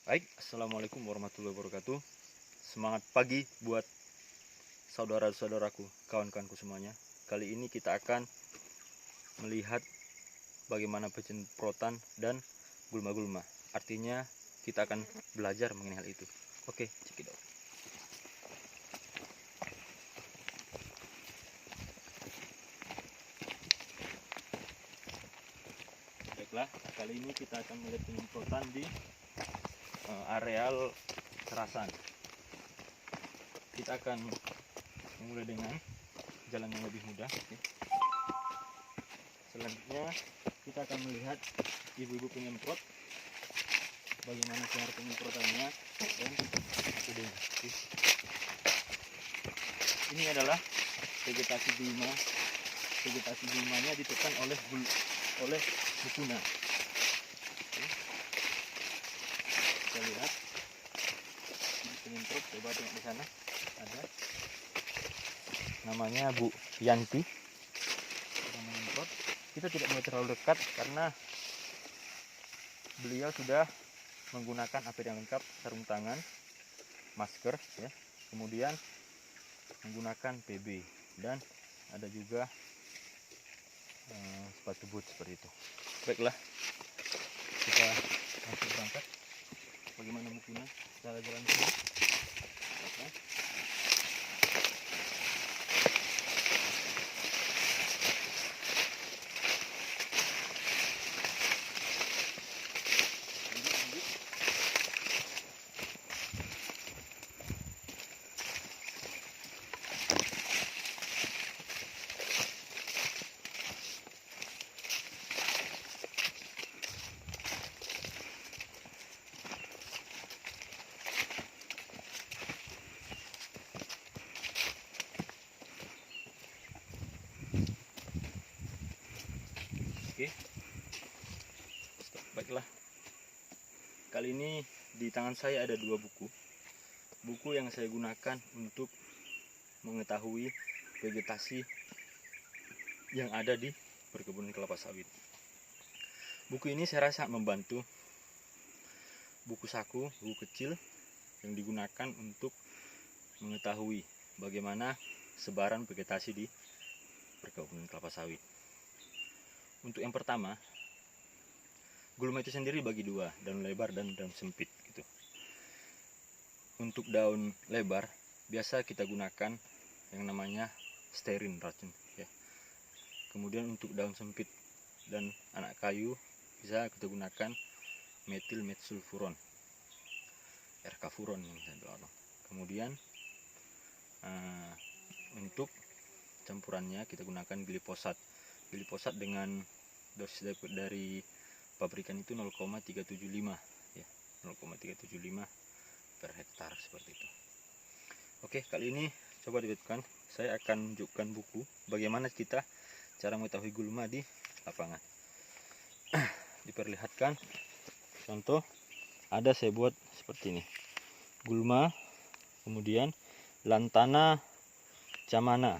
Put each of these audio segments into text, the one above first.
Baik, assalamualaikum warahmatullahi wabarakatuh. Semangat pagi buat saudara-saudaraku, kawan-kawanku semuanya. Kali ini kita akan melihat bagaimana penyemprotan dan gulma-gulma. Artinya kita akan belajar mengenai hal itu. Oke, cekidot. Baiklah, kali ini kita akan melihat penyemprotan di areal Serasan. Kita akan memulai dengan jalan yang lebih mudah. Oke. Selanjutnya kita akan melihat ibu-ibu penyemprot, bagaimana cara penyemprotannya dan metodenya. Ini adalah vegetasi gulma. Vegetasi gulmanya ditekan oleh bukuna. Kita lihat penyemprot, coba tengok di sana ada namanya Bu Yanti. Menyemprot. Kita tidak mau terlalu dekat karena beliau sudah menggunakan APD yang lengkap, sarung tangan, masker, ya, kemudian menggunakan PB dan ada juga sepatu boot seperti itu. Baiklah, kita langsung berangkat. Bagaimana mungkin cara jalan ini? Oke. Oke. Baiklah. Kali ini di tangan saya ada dua buku. Buku yang saya gunakan untuk mengetahui vegetasi yang ada di perkebunan kelapa sawit. Buku ini saya rasa membantu. Buku saku, buku kecil yang digunakan untuk mengetahui bagaimana sebaran vegetasi di perkebunan kelapa sawit. Untuk yang pertama, gulma itu sendiri bagi dua, daun lebar dan daun sempit gitu. Untuk daun lebar biasa kita gunakan yang namanya stearin racun, ya. Kemudian untuk daun sempit dan anak kayu bisa kita gunakan metil metsulfuron, erkafuron yang saya bilang. Kemudian untuk campurannya kita gunakan gliposat. Gliposat dengan dosis dari pabrikan itu 0,375, ya, 0,375 per hektar seperti itu. Oke, kali ini coba dilihatkan, saya akan tunjukkan buku bagaimana kita cara mengetahui gulma di lapangan. Diperlihatkan contoh, ada saya buat seperti ini, gulma, kemudian lantana camana,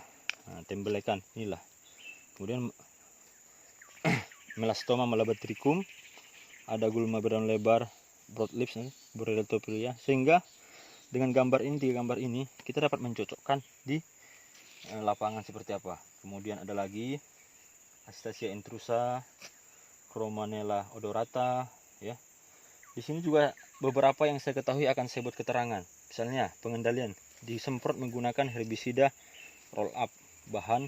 tembelekan inilah, kemudian Melastoma malabatricum, ada gulma berdaun lebar broadleaves, Borrelia, sehingga dengan gambar ini, tiga gambar ini kita dapat mencocokkan di lapangan seperti apa. Kemudian ada lagi Astacia intrusa, Chromanella odorata, ya. Di sini juga beberapa yang saya ketahui akan saya buat keterangan. Misalnya pengendalian disemprot menggunakan herbisida roll up, bahan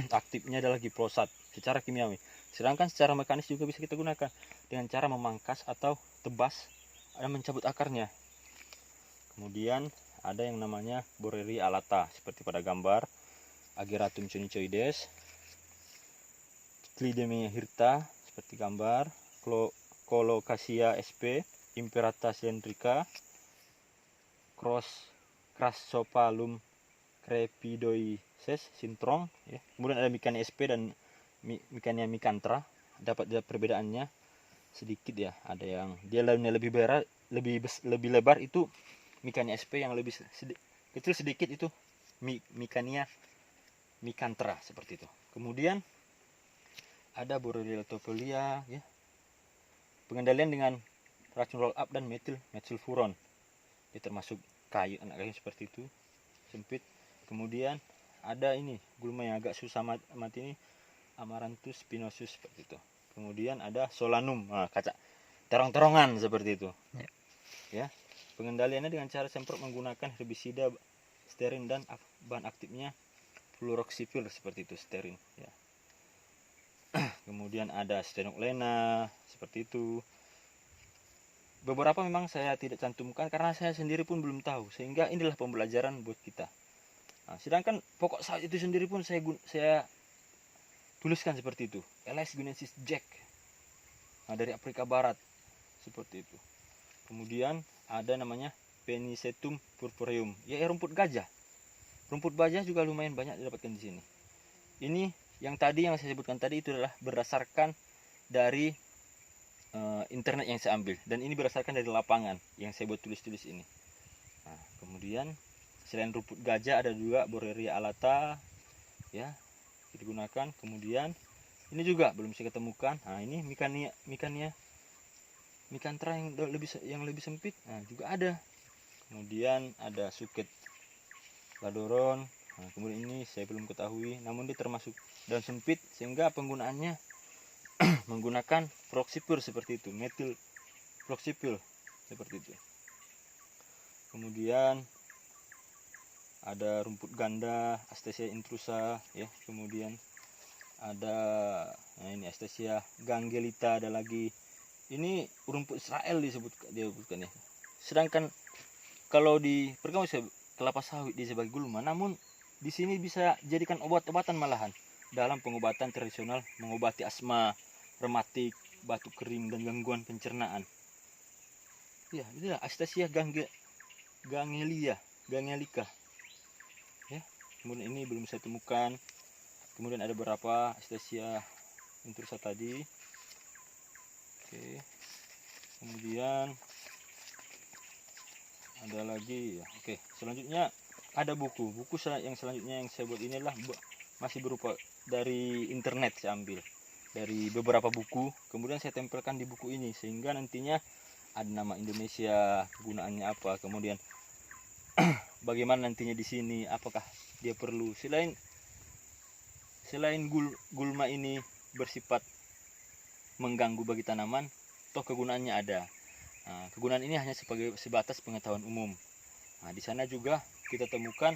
aktifnya adalah gliposat secara kimiawi. Sedangkan secara mekanis juga bisa kita gunakan dengan cara memangkas atau tebas dan mencabut akarnya. Kemudian ada yang namanya Borrelia alata seperti pada gambar, Ageratum chonicoides, Clidemia hirta seperti gambar, Colocasia sp, Imperata cylindrica, Crassopalum crepidoides sintrong, ya. Kemudian ada Micania sp dan Micania micanthra. Dapat perbedaannya sedikit, ya. Ada yang dia daunnya lebih lebar itu Micania sp, yang lebih kecil sedikit itu Micania micanthra seperti itu. Kemudian ada Borrelia topolia, ya. Pengendalian dengan racun roll up dan metilfuron. Ini termasuk kayu, anak kayu seperti itu, sempit. Kemudian ada ini gulma yang agak susah mati ini, Amaranthus spinosus seperti itu. Kemudian ada Solanum, kaca terong-terongan seperti itu. Ya. Pengendaliannya dengan cara semprot menggunakan herbisida sterin dan bahan aktifnya fluroxypyr seperti itu, sterin ya. Kemudian ada Stenoclena seperti itu. Beberapa memang saya tidak cantumkan karena saya sendiri pun belum tahu, sehingga inilah pembelajaran buat kita. Nah, sedangkan pokok sawit itu sendiri pun saya tuliskan seperti itu, Ls guinensis Jack, dari Afrika Barat seperti itu. Kemudian ada namanya Penicetum purpureum, ya rumput gajah. Rumput gajah juga lumayan banyak didapatkan di sini. Ini yang tadi yang saya sebutkan tadi itu adalah berdasarkan dari internet yang saya ambil, dan ini berdasarkan dari lapangan yang saya buat tulis-tulis ini. Nah, kemudian selain rumput gajah ada juga Borreria alata ya digunakan. Kemudian ini juga belum saya ketemukan. Nah, ini Mikantra yang lebih sempit, nah juga ada. Kemudian ada Suket ladoron. Nah, kemudian ini saya belum ketahui, namun dia termasuk daun sempit sehingga penggunaannya menggunakan fluroxypyr seperti itu, metil fluroxypyr seperti itu. Kemudian ada rumput ganda Astesia intrusa ya. Kemudian ada ini Astesia gangelita, ada lagi ini rumput Israel disebutkan ya. Sedangkan kalau di perkembangan kelapa sawit dia sebagai gulma, namun di sini bisa jadikan obat-obatan malahan dalam pengobatan tradisional, mengobati asma, rematik, batuk kering dan gangguan pencernaan. Ya, inilah Astesia gangelica. Ya. Kemudian ini belum saya temukan. Kemudian ada beberapa Astesia intrusa tadi. Oke. Kemudian ada lagi ya. Oke, selanjutnya ada buku yang selanjutnya yang saya buat ini adalah masih berupa dari internet, saya ambil dari beberapa buku, kemudian saya tempelkan di buku ini sehingga nantinya ada nama Indonesia, gunaannya apa, kemudian bagaimana nantinya di sini, apakah dia perlu selain gulma ini bersifat mengganggu bagi tanaman, toh kegunaannya ada. Nah, kegunaan ini hanya sebatas pengetahuan umum. Nah, di sana juga kita temukan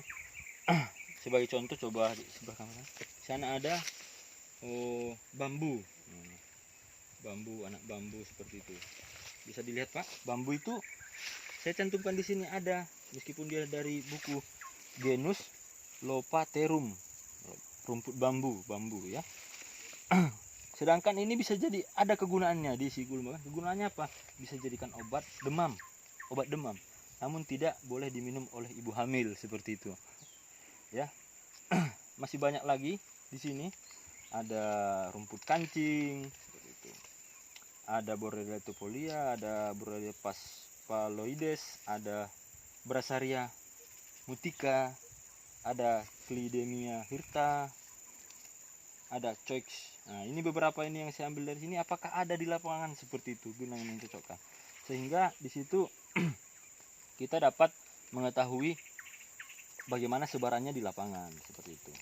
sebagai contoh, coba di sebelah kanan. Di sana ada bambu. Anak bambu seperti itu. Bisa dilihat Pak, bambu itu saya cantumkan di sini ada, meskipun dia dari buku genus Lopaterum, rumput bambu ya. Sedangkan ini bisa jadi ada kegunaannya di si gulma. Kegunaannya apa? Bisa jadikan obat demam. Namun tidak boleh diminum oleh ibu hamil seperti itu. Ya. Masih banyak lagi di sini. Ada rumput kancing seperti itu. Ada Borrelia topolia, ada Borrelia paspaloides, ada Bracharia mutica, ada Clidemia hirta, ada Choix. Nah, ini beberapa ini yang saya ambil dari sini. Apakah ada di lapangan seperti itu, guna mencocokkan, sehingga di situ kita dapat mengetahui bagaimana sebarannya di lapangan seperti itu.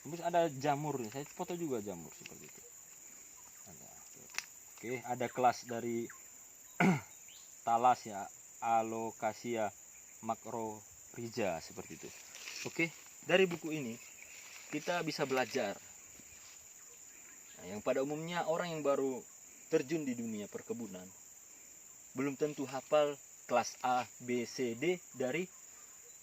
Terus ada jamur, saya foto juga jamur seperti itu. Oke, ada kelas dari talas ya, Alocasia macrorhiza seperti itu. Oke, dari buku ini kita bisa belajar. Nah, yang pada umumnya orang yang baru terjun di dunia perkebunan belum tentu hafal kelas A, B, C, D dari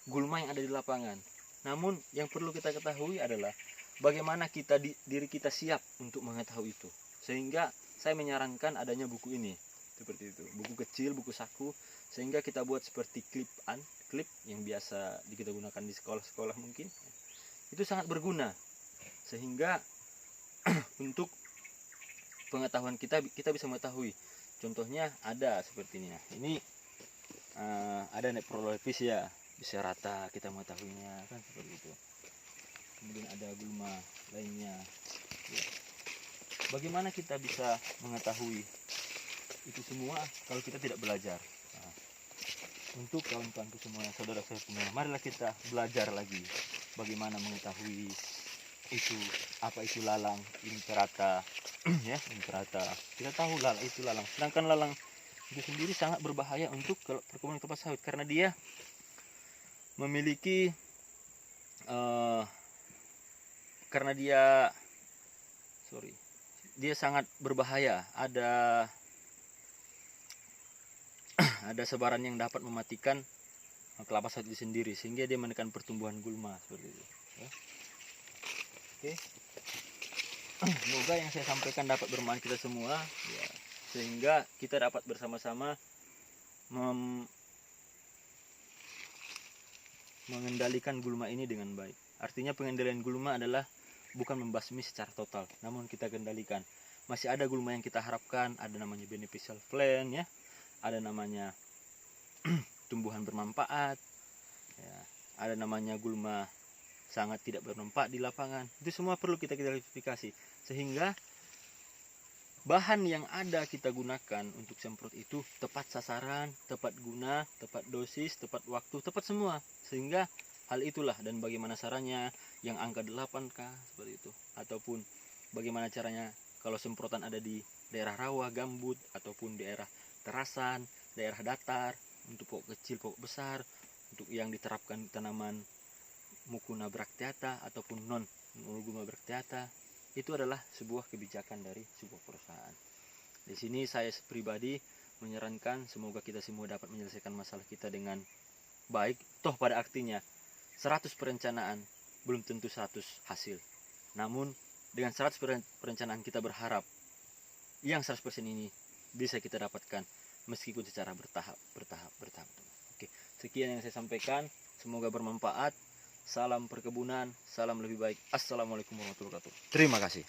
gulma yang ada di lapangan. Namun yang perlu kita ketahui adalah bagaimana diri kita siap untuk mengetahui itu. Sehingga saya menyarankan adanya buku ini seperti itu, buku kecil, buku saku, sehingga kita buat seperti klip yang biasa kita gunakan di sekolah-sekolah mungkin. Itu sangat berguna sehingga untuk pengetahuan kita bisa mengetahui. Contohnya ada seperti ini. Ini ada Nephrolepis ya, bisa rata kita mengetahuinya kan seperti itu. Kemudian ada gulma lainnya. Ya. Bagaimana kita bisa mengetahui itu semua kalau kita tidak belajar. Nah, untuk kawan-kawanku semua, saudara saya semua, marilah kita belajar lagi bagaimana mengetahui itu apa itu lalang imperata. Ya, imperata. Kita tahu lalang itu lalang. Sedangkan lalang itu sendiri sangat berbahaya untuk perkebunan kelapa sawit karena dia memiliki karena dia sangat berbahaya. Ada sebaran yang dapat mematikan kelapa sawit itu sendiri sehingga dia menekan pertumbuhan gulma seperti itu. Ya. Oke. Semoga yang saya sampaikan dapat bermanfaat kita semua, ya, sehingga kita dapat bersama-sama mengendalikan gulma ini dengan baik. Artinya pengendalian gulma adalah bukan membasmi secara total, namun kita kendalikan. Masih ada gulma yang kita harapkan, ada namanya beneficial plant, ya, ada namanya tumbuhan bermanfaat, ya, ada namanya gulma sangat tidak bermanfaat di lapangan. Itu semua perlu kita klarifikasi sehingga bahan yang ada kita gunakan untuk semprot itu tepat sasaran, tepat guna, tepat dosis, tepat waktu, tepat semua. Sehingga hal itulah dan bagaimana caranya yang angka 8K seperti itu. Ataupun bagaimana caranya kalau semprotan ada di daerah rawa, gambut, ataupun daerah terasan, daerah datar, untuk pokok kecil, pokok besar, untuk yang diterapkan tanaman Mucuna bracteata ataupun non Mucuna bracteata, itu adalah sebuah kebijakan dari sebuah perusahaan. Di sini saya pribadi menyarankan semoga kita semua dapat menyelesaikan masalah kita dengan baik. Toh pada artinya 100 perencanaan belum tentu 100 hasil. Namun dengan 100 perencanaan kita berharap yang 100% ini bisa kita dapatkan meskipun secara bertahap. Oke, sekian yang saya sampaikan, semoga bermanfaat. Salam perkebunan, salam lebih baik. Assalamualaikum warahmatullahi wabarakatuh. Terima kasih.